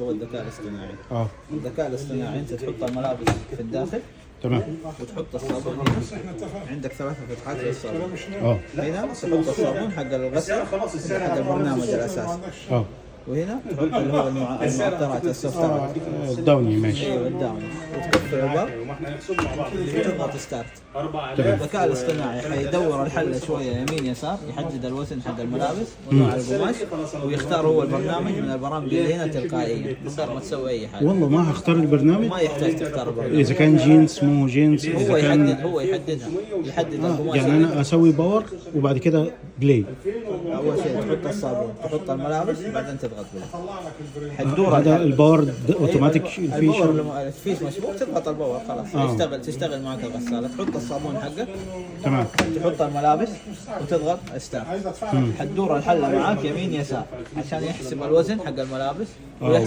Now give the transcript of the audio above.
هو الذكاء الاصطناعي. الذكاء الاصطناعي انت تحط الملابس في الداخل، تمام، وتحط الصابون هنا، عندك 3 فتحات للصابون. هنا تحط الصابون حق الغسل حق البرنامج الاساسي. وهنا تحط اللي هو المعطرات السوفتات الداوني. ماشي. ايوه الداوني، وتقفل الباب وتضغط ستارت. الذكاء الاصطناعي حيدور الحل شويه يمين يسار، يحدد الوزن حق الملابس ونوع القماش، ويختار هو البرنامج من البرامج اللي هنا تلقائيا من غير ما تسوي اي حاجه. والله ما هختار البرنامج، ما يحتاج تختار البرنامج. اذا كان جينز مو جينز، هو يحددها، يحدد القماش. يعني انا اسوي باور وبعد كده بلاي. اول شيء تحط الصابون، تحط الملابس، بعدين تضغط بلاي. حدور هذا الباور اوتوماتيك. الفيش مسبوق، تضغط الباور خلاص تشتغل معك الغساله. تحط الصابون حقك، تمام، تحط الملابس وتضغط ستارت. حتدور الحله معاك يمين يسار عشان يحسب الوزن حق الملابس ويحسب